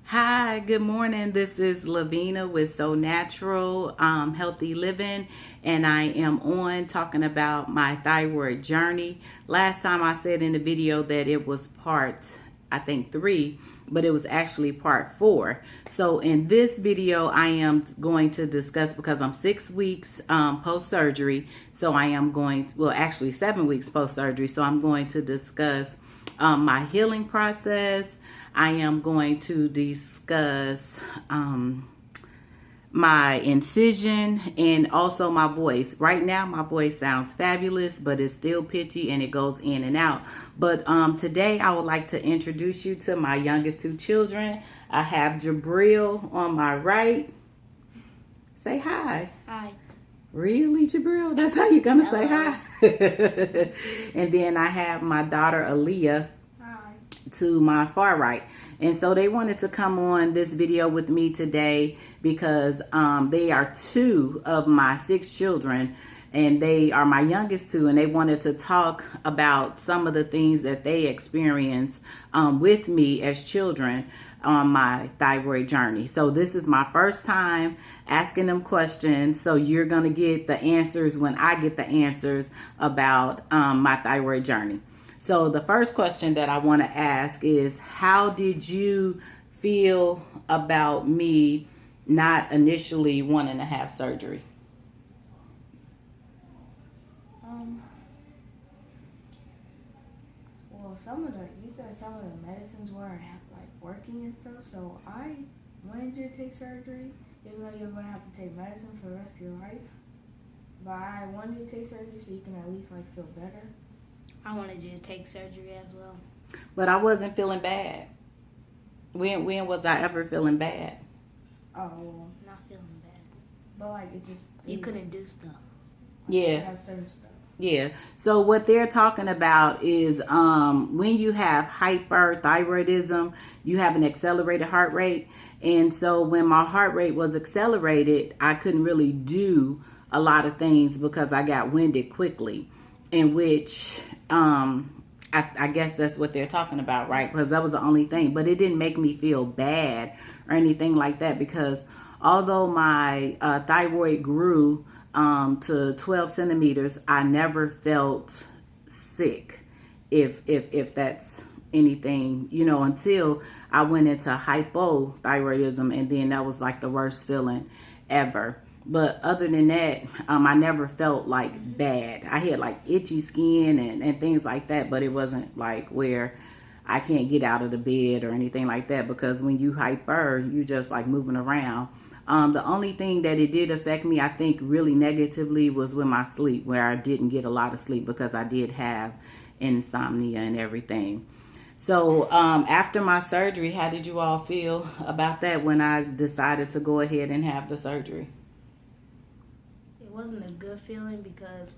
Hi, good morning. This is Lavina with So Natural Healthy Living, and I am on talking about my thyroid journey. Last time I said in the video that it was part, I think 3, but it was actually part 4. So in this video, I am going to discuss, because I'm 6 weeks post-surgery, so I am going, well, actually 7 weeks post-surgery, so I'm going to discuss my healing process. I am going to discuss my incision and also my voice. Right now, my voice sounds fabulous, but it's still pitchy and it goes in and out. But today, I would like to introduce you to my youngest 2 children. I have Jabril on my right. Say hi. Hi. Really, Jabril? That's how you're going to say hi? And then I have my daughter, Aaliyah, to my far right. And so they wanted to come on this video with me today because they are 2 of my 6 children, and they are my youngest 2, and they wanted to talk about some of the things that they experienced with me as children on my thyroid journey. So this is my first time asking them questions, so you're going to get the answers when I get the answers about my thyroid journey. So the first question that I want to ask is, how did you feel about me not initially wanting to have surgery? Well, you said some of the medicines weren't like working and stuff, so I wanted you to take surgery, even though you're going to have to take medicine for the rest of your life. But I wanted you to take surgery so you can at least like feel better. I wanted you to take surgery as well. But I wasn't feeling bad. When was I ever feeling bad? Oh, well, Not feeling bad. but like it just You couldn't do stuff. Yeah. It has certain stuff. Yeah. So what they're talking about is when you have hyperthyroidism, you have an accelerated heart rate. And so when my heart rate was accelerated, I couldn't really do a lot of things because I got winded quickly, in which I guess that's what they're talking about, right? Because that was the only thing. But it didn't make me feel bad or anything like that, because although my thyroid grew to 12 centimeters, I never felt sick, if that's anything, until I went into hypothyroidism, and then that was like the worst feeling ever. But other than that, I never felt like bad. I had like itchy skin and things like that, but it wasn't like where I can't get out of the bed or anything like that, because when you hyper, you just like moving around. The only thing that it did affect me, I think, really negatively was with my sleep, where I didn't get a lot of sleep because I did have insomnia and everything. So after my surgery, how did you all feel about that when I decided to go ahead and have the surgery? It wasn't a good feeling because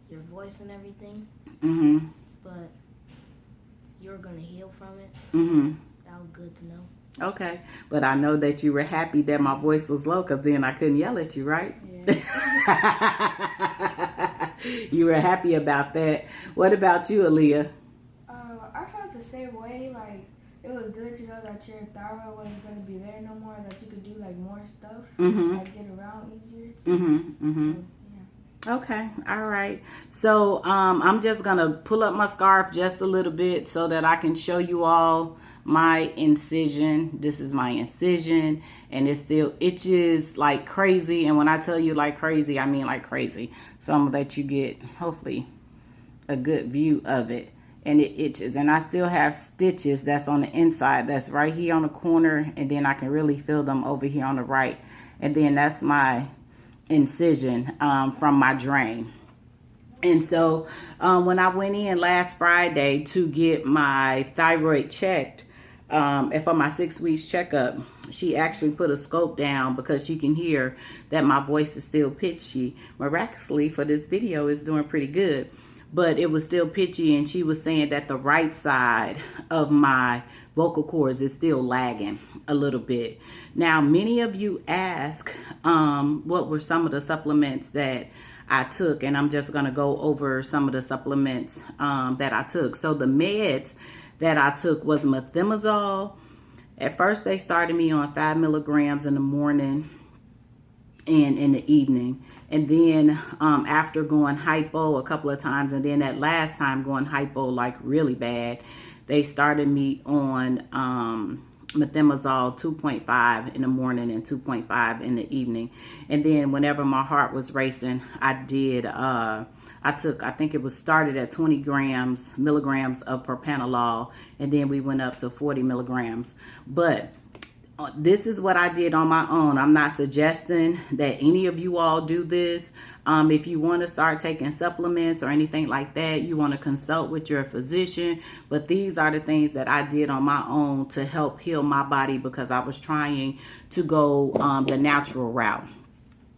your voice and everything, Mm-hmm. but you're going to heal from it. Mm-hmm. That was good to know. Okay. But I know that you were happy that my voice was low, because then I couldn't yell at you, right? Yeah. You were happy about that. What about you, Aaliyah? I felt the same way. Like it was good to know that your thyroid wasn't going to be there no more. That you could do like more stuff, Mm-hmm. like get around easier. Mm-hmm. Mm-hmm. So, Okay. All right. So I'm just going to pull up my scarf just a little bit so that I can show you all my incision. This is my incision, and it still itches like crazy. And when I tell you like crazy, I mean like crazy. So that you get, hopefully, a good view of it. And it itches. And I still have stitches that's on the inside. That's right here on the corner. And then I can really feel them over here on the right. And then that's my incision from my drain. And so when I went in last Friday to get my thyroid checked, and for my 6 weeks checkup, she actually put a scope down because she can hear that my voice is still pitchy. Miraculously, for this video, it's doing pretty good, but it was still pitchy, and she was saying that the right side of my vocal cords is still lagging a little bit. Now, many of you ask what were some of the supplements that I took, and I'm just going to go over some of the supplements that I took. So the meds that I took was methimazole, At first, they started me on 5 milligrams in the morning and in the evening. And then after going hypo a couple of times, and then that last time going hypo like really bad, they started me on methimazole 2.5 in the morning and 2.5 in the evening. And then whenever my heart was racing, I think it was started at 20 milligrams of propranolol, and then we went up to 40 milligrams. But this is what I did on my own. I'm not suggesting that any of you all do this. If you want to start taking supplements or anything like that, you want to consult with your physician. But these are the things that I did on my own to help heal my body, because I was trying to go the natural route.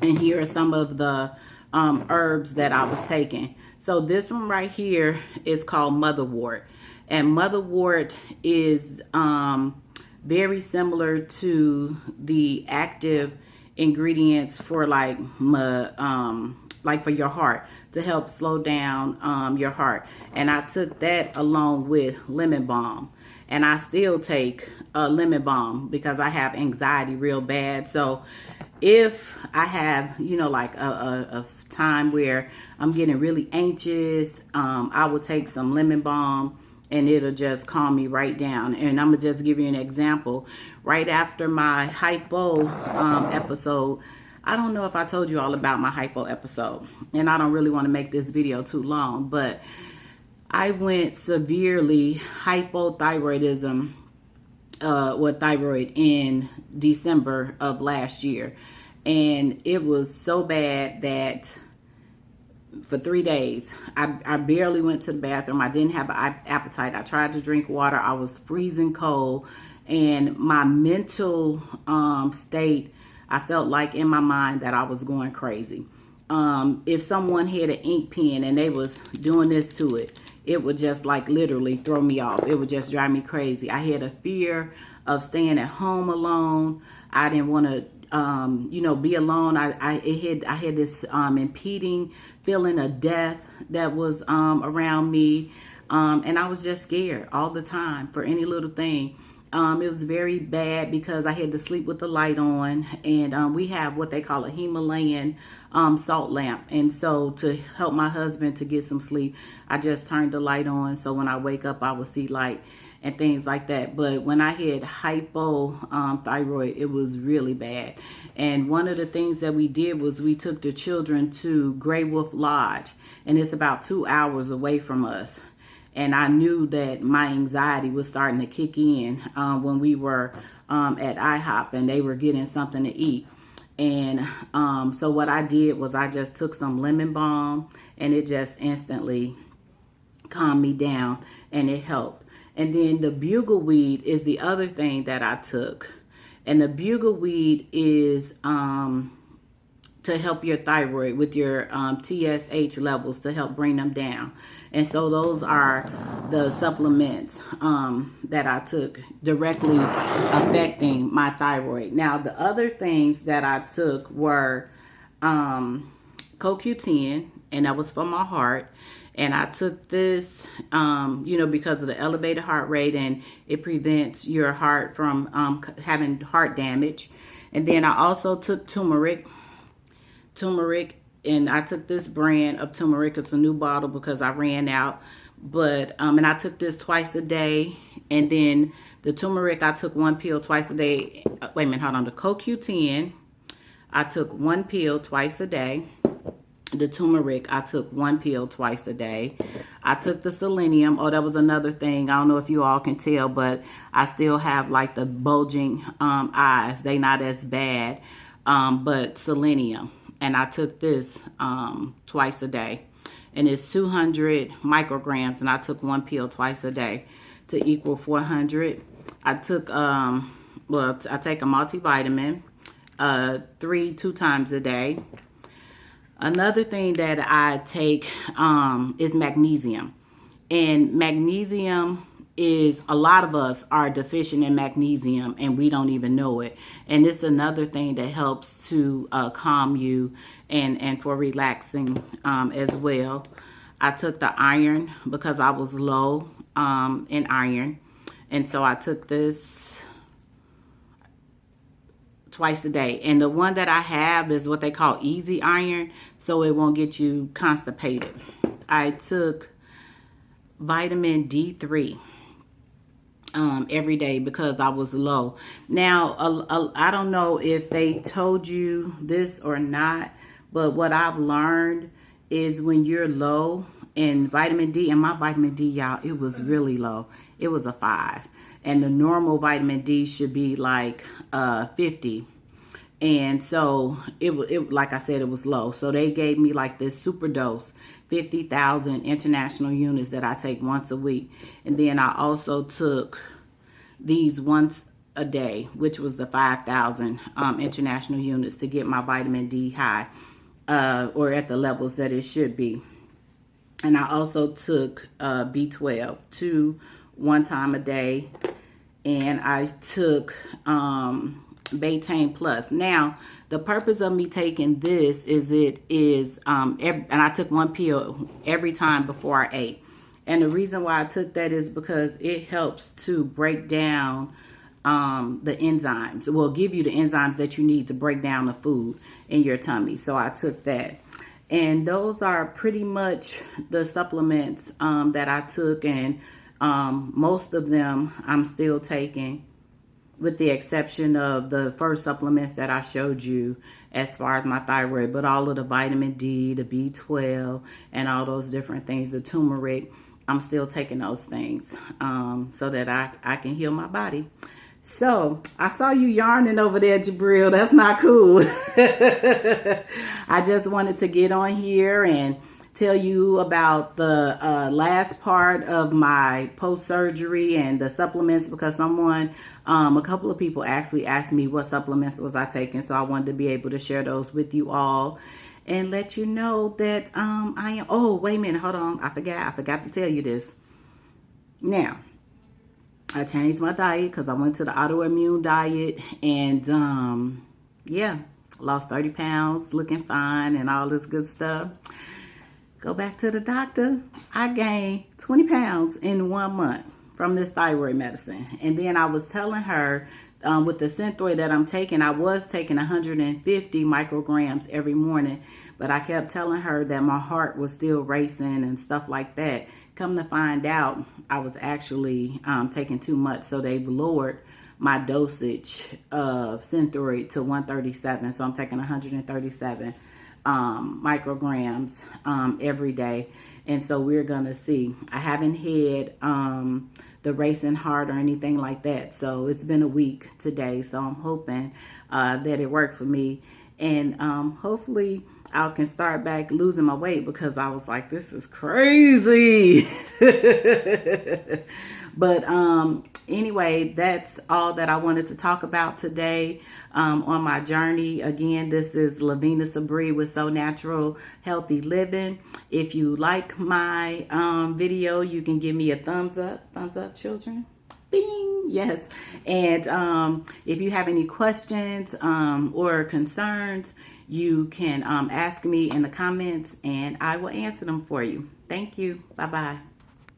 And here are some of the herbs that I was taking. So this one right here is called motherwort. And motherwort is very similar to the active ingredients for like for your heart, to help slow down your heart. And I took that along with lemon balm. And I still take lemon balm because I have anxiety real bad. So if I have, like a time where I'm getting really anxious, I will take some lemon balm, and it'll just calm me right down. And I'm gonna just give you an example. Right after my hypo episode, I don't know if I told you all about my hypo episode, and I don't really want to make this video too long, but I went severely hypothyroidism with thyroid in December of last year. And it was so bad that for 3 days, I barely went to the bathroom. I didn't have an appetite. I tried to drink water. I was freezing cold. And my mental state, I felt like in my mind that I was going crazy. If someone had an ink pen and they was doing this to it, it would just like literally throw me off. It would just drive me crazy. I had a fear of staying at home alone. I didn't want to be alone. I had this impeding feeling of death that was around me, and I was just scared all the time for any little thing. It was very bad because I had to sleep with the light on, and we have what they call a Himalayan salt lamp. And so to help my husband to get some sleep, I just turned the light on, so when I wake up I will see light and things like that. But when I had hypothyroid, it was really bad. And one of the things that we did was we took the children to Grey Wolf Lodge, and it's about 2 hours away from us. And I knew that my anxiety was starting to kick in when we were at IHOP and they were getting something to eat. And so what I did was I just took some lemon balm, and it just instantly calmed me down, and it helped. And then the bugleweed is the other thing that I took. And the bugleweed is to help your thyroid with your TSH levels, to help bring them down. And so those are the supplements that I took directly affecting my thyroid. Now, the other things that I took were CoQ10, and that was for my heart. And I took this, because of the elevated heart rate, and it prevents your heart from having heart damage. And then I also took turmeric, and I took this brand of turmeric. It's a new bottle because I ran out. But, and I took this twice a day. And then the turmeric, I took 1 pill twice a day. Wait a minute, hold on. The CoQ10, I took 1 pill twice a day. The turmeric, I took 1 pill twice a day. I took the selenium. Oh, that was another thing. I don't know if you all can tell, but I still have like the bulging eyes. They not as bad, but selenium. And I took this twice a day. And it's 200 micrograms, and I took 1 pill twice a day to equal 400. I took, I take a multivitamin, 2 times a day. Another thing that I take is magnesium. And magnesium is, a lot of us are deficient in magnesium and we don't even know it. And it's another thing that helps to calm you and for relaxing as well. I took the iron because I was low in iron. And so I took this twice a day. And the one that I have is what they call easy iron, so it won't get you constipated. I took vitamin D3 every day because I was low. Now, I don't know if they told you this or not, but what I've learned is when you're low in vitamin D, and my vitamin D, y'all, it was really low. It was a 5. And the normal vitamin D should be like 50. And so it like I said, it was low. So they gave me like this super dose, 50,000 international units that I take once a week. And then I also took these once a day, which was the 5,000 international units to get my vitamin D high, or at the levels that it should be. And I also took B12 one time a day, and I took Betaine Plus. Now, the purpose of me taking this is and I took 1 pill every time before I ate. And the reason why I took that is because it helps to break down the enzymes. It will give you the enzymes that you need to break down the food in your tummy. So I took that. And those are pretty much the supplements that I took, and most of them I'm still taking, with the exception of the first supplements that I showed you as far as my thyroid. But all of the vitamin D, the B12, and all those different things, the turmeric, I'm still taking those things so that I can heal my body. So, I saw you yarning over there, Jabril. That's not cool. I just wanted to get on here and tell you about the last part of my post-surgery and the supplements, because a couple of people actually asked me what supplements was I taking. So I wanted to be able to share those with you all and let you know that I am. Oh, wait a minute. Hold on. I forgot to tell you this. Now, I changed my diet because I went to the autoimmune diet, and yeah, lost 30 pounds, looking fine and all this good stuff. Go back to the doctor. I gained 20 pounds in 1 month from this thyroid medicine. And then I was telling her with the Thyroid that I'm taking, I was taking 150 micrograms every morning, but I kept telling her that my heart was still racing and stuff like that. Come to find out, I was actually taking too much. So they've lowered my dosage of Thyroid to 137. So I'm taking 137 micrograms every day. And so we're going to see. I haven't had the racing heart or anything like that. So it's been a week today. So I'm hoping that it works for me. And hopefully I can start back losing my weight, because I was like, this is crazy. But anyway, that's all that I wanted to talk about today on my journey. Again, this is Lavina Sabri with So Natural Healthy Living. If you like my video, you can give me a thumbs up. Thumbs up, children. Ding. Yes. And if you have any questions or concerns, you can ask me in the comments, and I will answer them for you. Thank you. Bye-bye.